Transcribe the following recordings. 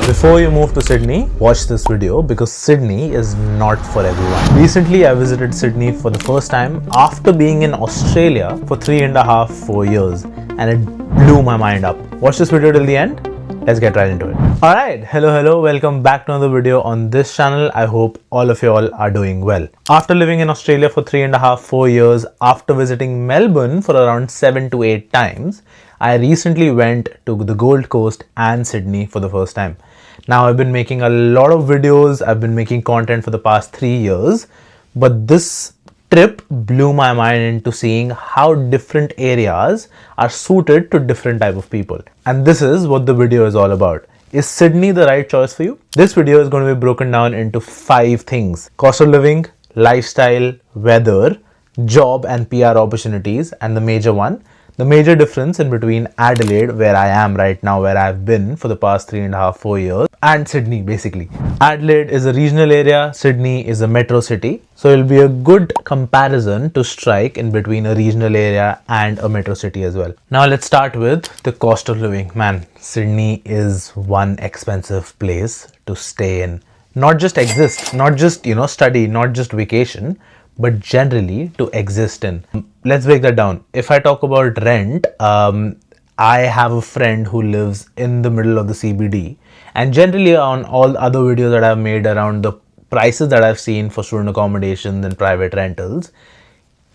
Before you move to Sydney, watch this video because Sydney is not for everyone. Recently, I visited Sydney for the first time after being in Australia for 3.5-4 years, and it blew my mind up. Watch this video till the end. Let's get right into it. Alright, hello, welcome back to another video on this channel. I hope all of you all are doing well. After living in Australia for 3.5-4 years, after visiting Melbourne for around 7 to 8 times, I recently went to the Gold Coast and Sydney for the first time. Now, I've been making a lot of videos, I've been making content for the past 3 years, but this trip blew my mind into seeing how different areas are suited to different type of people. And this is what the video is all about. Is Sydney the right choice for you? This video is going to be broken down into 5 things: cost of living, lifestyle, weather, job and PR opportunities, and the major difference in between Adelaide, where I am right now, where I've been for the past 3.5-4 years, and Sydney basically. Adelaide is a regional area, Sydney is a metro city. So it'll be a good comparison to strike in between a regional area and a metro city as well. Now let's start with the cost of living. Man, Sydney is one expensive place to stay in. Not just exist, not just, study, not just vacation, but generally to exist in. Let's break that down. If I talk about rent, I have a friend who lives in the middle of the CBD, and generally on all other videos that I've made around the prices that I've seen for student accommodations and private rentals,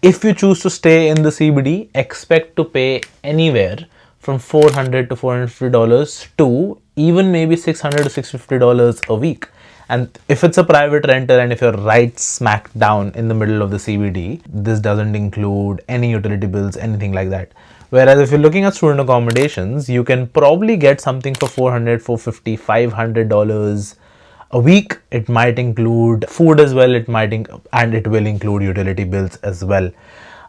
if you choose to stay in the CBD, expect to pay anywhere from $400 to $450 to even maybe $600 to $650 a week. And if it's a private rental and if you're right smack down in the middle of the CBD, this doesn't include any utility bills, anything like that. Whereas if you're looking at student accommodations, you can probably get something for $400, $450, $500 a week. It might include food as well, and it will include utility bills as well.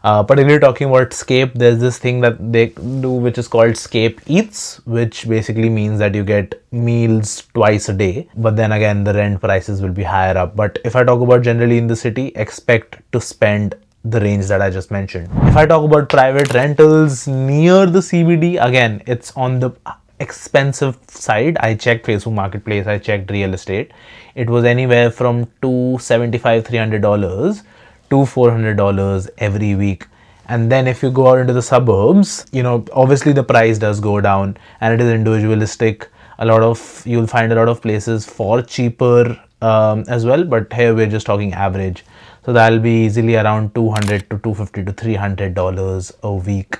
Particularly talking about Scape, there's this thing that they do which is called Scape Eats, which basically means that you get meals twice a day, but then again the rent prices will be higher up. But if I talk about generally in the city, expect to spend the range that I just mentioned. If I talk about private rentals near the CBD, again it's on the expensive side. I checked Facebook Marketplace, I checked real estate. It was anywhere from $275, $300 to $400 every week. And then if you go out into the suburbs, obviously the price does go down and it is individualistic. You'll find a lot of places for cheaper as well, but here we're just talking average. So that'll be easily around $200 to $250 to $300 a week.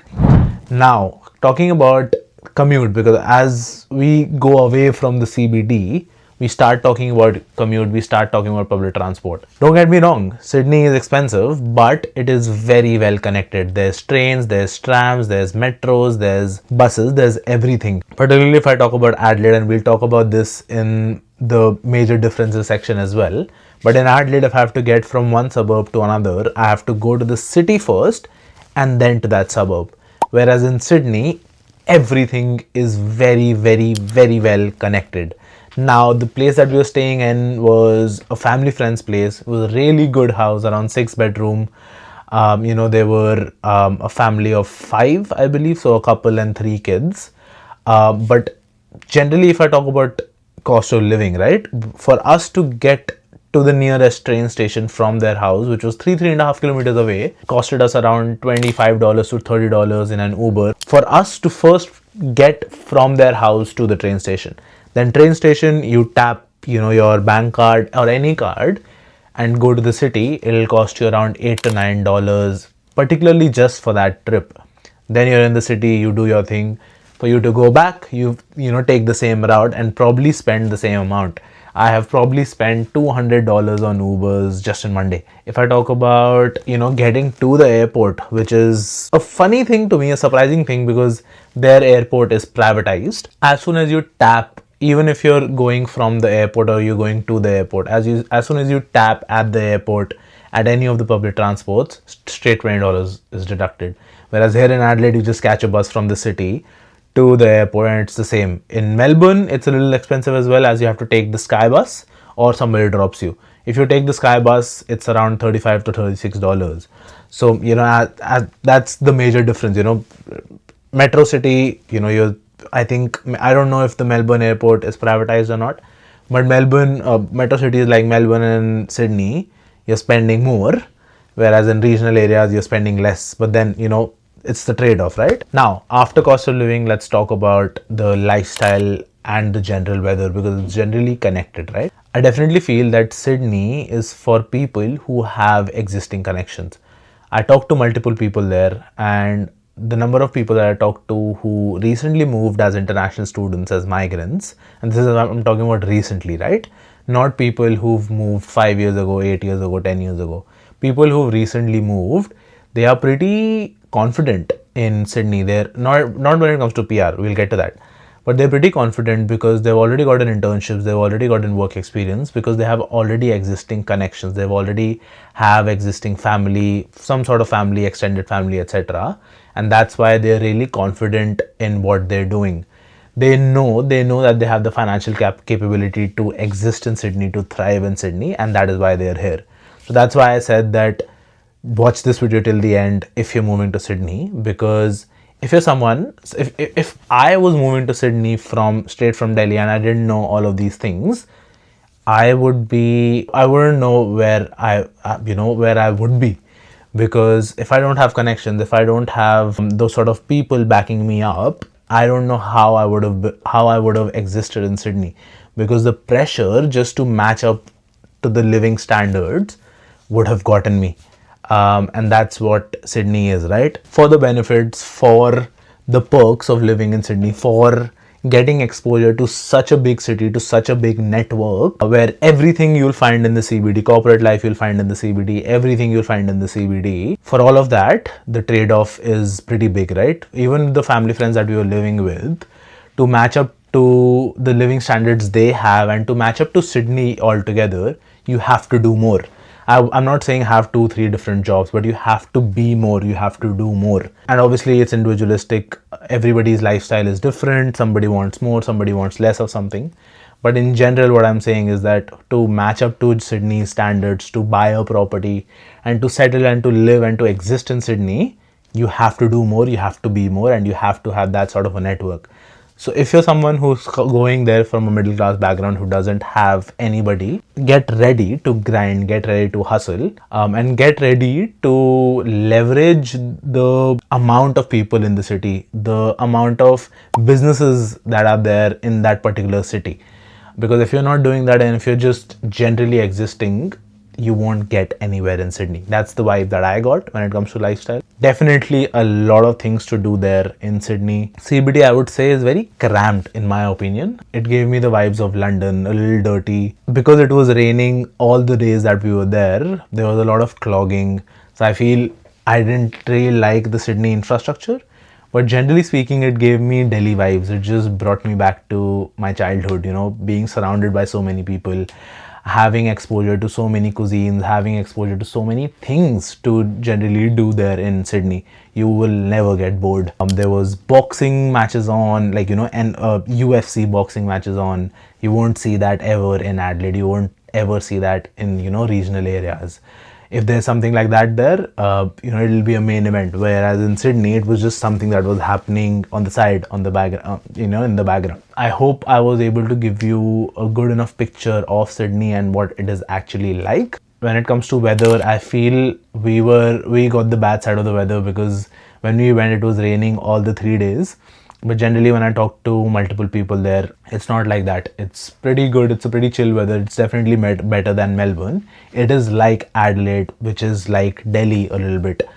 Now, talking about commute, because as we go away from the CBD, we start talking about commute, we start talking about public transport. Don't get me wrong, Sydney is expensive, but it is very well connected. There's trains, there's trams, there's metros, there's buses, there's everything. Particularly if I talk about Adelaide, and we'll talk about this in the major differences section as well. But in Adelaide, if I have to get from one suburb to another, I have to go to the city first and then to that suburb. Whereas in Sydney, everything is very, very, very well connected. Now, the place that we were staying in was a family friend's place. It was a really good house, around 6 bedroom. They were a family of 5, I believe, so a couple and 3 kids. But generally, if I talk about cost of living, right, for us to get to the nearest train station from their house, which was 3.5 kilometers away, costed us around $25 to $30 in an Uber for us to first get from their house to the train station. Then train station, you tap your bank card or any card and go to the city. It'll cost you around $8 to $9, particularly just for that trip. Then you're in the city, you do your thing. For you to go back, you take the same route and probably spend the same amount. I have probably spent $200 on Ubers just in one day. If I talk about, getting to the airport, which is a funny thing to me, a surprising thing, because their airport is privatized. As soon as you tap, even if you're going from the airport or you're going to the airport, as soon as you tap at the airport at any of the public transports, straight $20 is deducted. Whereas here in Adelaide, you just catch a bus from the city to the airport and it's the same. In Melbourne, it's a little expensive as well, as you have to take the Sky Bus or somebody drops you. If you take the Sky Bus, it's around $35 to $36. So, that's the major difference. Metro city, you're I think, I don't know if the Melbourne airport is privatized or not, but Melbourne, metro cities like Melbourne and Sydney, you're spending more, whereas in regional areas you're spending less. But then, it's the trade-off, right? Now, after cost of living, let's talk about the lifestyle and the general weather, because it's generally connected, right? I definitely feel that Sydney is for people who have existing connections. I talked to multiple people there, and the number of people that I talked to who recently moved as international students, as migrants, and this is, I'm talking about recently, right? Not people who've moved 5 years ago, 8 years ago, 10 years ago. People who've recently moved, they are pretty confident in Sydney. They're not when it comes to PR, we'll get to that. But they're pretty confident because they've already gotten internships, they've already gotten work experience, because they have already existing connections, they've already have existing family, some sort of family, extended family, etc. And that's why they're really confident in what they're doing. They know that they have the financial capability to exist in Sydney, to thrive in Sydney, and that is why they're here. So that's why I said that watch this video till the end if you're moving to Sydney, because if you're someone, if I was moving to Sydney straight from Delhi and I didn't know all of these things, I wouldn't know where I would be, because if I don't have connections, if I don't have those sort of people backing me up, I don't know how I would have existed in Sydney, because the pressure just to match up to the living standards would have gotten me. And that's what Sydney is, right? For the benefits, for the perks of living in Sydney, for getting exposure to such a big city, to such a big network, where everything you'll find in the CBD, corporate life you'll find in the CBD, everything you'll find in the CBD. For all of that, the trade-off is pretty big, right? Even the family friends that we were living with, to match up to the living standards they have and to match up to Sydney altogether, you have to do more. I'm not saying have 2-3 different jobs, but you have to be more, you have to do more. And obviously it's individualistic. Everybody's lifestyle is different. Somebody wants more, somebody wants less of something. But in general, what I'm saying is that to match up to Sydney standards, to buy a property and to settle and to live and to exist in Sydney, you have to do more, you have to be more, and you have to have that sort of a network. So if you're someone who's going there from a middle class background who doesn't have anybody, get ready to grind, get ready to hustle, and get ready to leverage the amount of people in the city, the amount of businesses that are there in that particular city. Because if you're not doing that and if you're just generally existing, you won't get anywhere in Sydney. That's the vibe that I got when it comes to lifestyle. Definitely a lot of things to do there in Sydney. CBD, I would say, is very cramped in my opinion. It gave me the vibes of London, a little dirty. Because it was raining all the days that we were there, there was a lot of clogging. So I feel I didn't really like the Sydney infrastructure. But generally speaking, it gave me Delhi vibes. It just brought me back to my childhood, being surrounded by so many people, having exposure to so many cuisines, having exposure to so many things to generally do there in Sydney. You will never get bored. There was boxing matches on, and UFC boxing matches on. You won't see that ever in Adelaide. You won't ever see that in, regional areas. If there's something like that there, it'll be a main event. Whereas in Sydney, it was just something that was happening on the side, on the background, in the background. I hope I was able to give you a good enough picture of Sydney and what it is actually like. When it comes to weather, I feel we got the bad side of the weather, because when we went, it was raining all the 3 days. But generally, when I talk to multiple people there, it's not like that. It's pretty good. It's a pretty chill weather. It's definitely better than Melbourne. It is like Adelaide, which is like Delhi a little bit.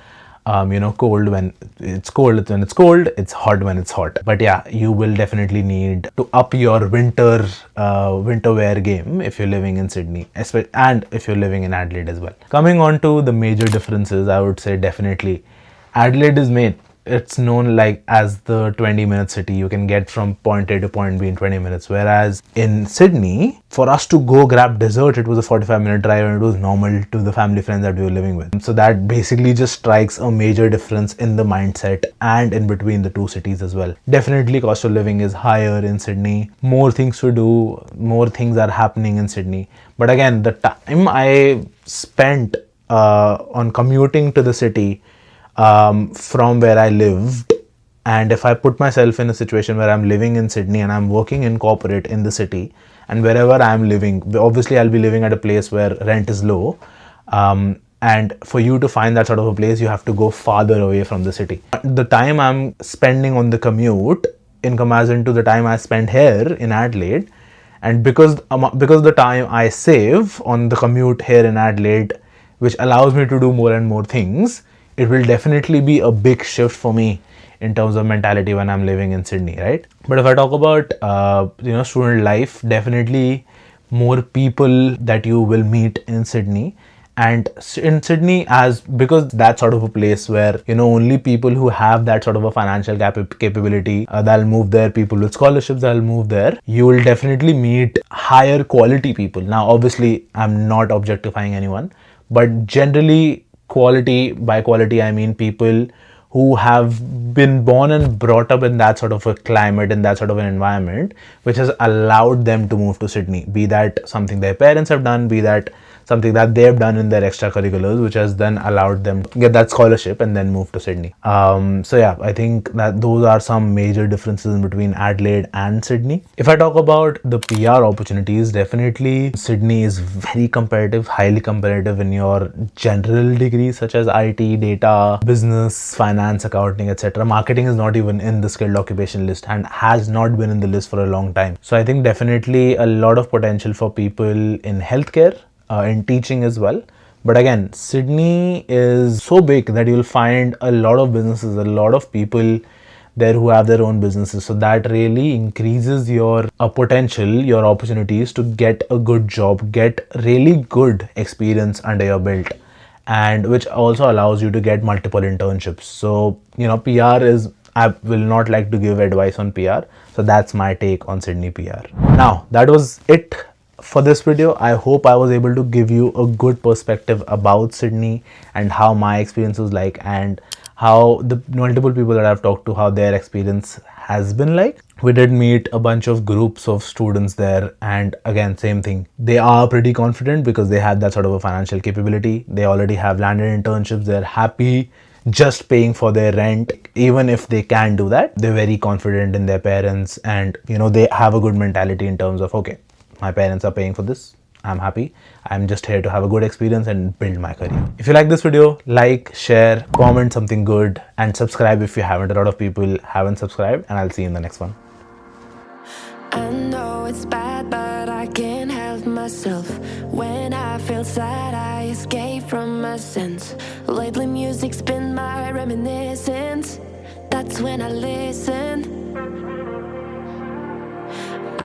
Cold when it's cold. When it's cold, it's hot when it's hot. But yeah, you will definitely need to up your winter wear game if you're living in Sydney, and if you're living in Adelaide as well. Coming on to the major differences, I would say definitely Adelaide is made. It's known like as the 20-minute city. You can get from point A to point B in 20 minutes. Whereas in Sydney, for us to go grab dessert, it was a 45-minute drive, and it was normal to the family friends that we were living with. So that basically just strikes a major difference in the mindset and in between the two cities as well. Definitely cost of living is higher in Sydney. More things to do, more things are happening in Sydney. But again, the time I spent on commuting to the city from where I lived And if I put myself in a situation where I'm living in Sydney and I'm working in corporate in the city, and wherever I'm living, obviously I'll be living at a place where rent is low. And for you to find that sort of a place, you have to go farther away from the city. The time I'm spending on the commute in comparison to the time I spend here in Adelaide, and because the time I save on the commute here in Adelaide, which allows me to do more and more things, it will definitely be a big shift for me in terms of mentality when I'm living in Sydney, right? But if I talk about student life, definitely more people that you will meet in Sydney. And in Sydney, as because that's sort of a place where only people who have that sort of a financial capability that'll move there, people with scholarships that'll move there, you will definitely meet higher quality people. Now obviously I'm not objectifying anyone, but generally quality, by quality I mean people who have been born and brought up in that sort of a climate, in that sort of an environment, which has allowed them to move to Sydney. Be that something their parents have done, be that something that they've done in their extracurriculars, which has then allowed them to get that scholarship and then move to Sydney. So yeah, I think that those are some major differences between Adelaide and Sydney. If I talk about the PR opportunities, definitely Sydney is very competitive, highly competitive in your general degrees such as IT, data, business, finance, accounting, etc. Marketing is not even in the skilled occupation list and has not been in the list for a long time. So I think definitely a lot of potential for people in healthcare, in teaching as well. But again, Sydney is so big that you'll find a lot of businesses, a lot of people there who have their own businesses. So that really increases your potential, your opportunities to get a good job, get really good experience under your belt, and which also allows you to get multiple internships. So PR is, I will not like to give advice on PR. So that's my take on Sydney PR. Now that was it for this video. I hope I was able to give you a good perspective about Sydney and how my experience was like, and how the multiple people that I've talked to, how their experience has been like. We did meet a bunch of groups of students there, and again, same thing. They are pretty confident because they have that sort of a financial capability. They already have landed internships. They're happy just paying for their rent. Even if they can do that, they're very confident in their parents, and they have a good mentality in terms of, okay, my parents are paying for this, I'm happy, I'm just here to have a good experience and build my career. If you like this video, like, share, comment something good, and subscribe if you haven't. A lot of people haven't subscribed, and I'll see you in the next one. I know it's bad, but I can't help myself. When I feel sad, I escape from my sense. Lately music's been my reminiscence. That's when I listen.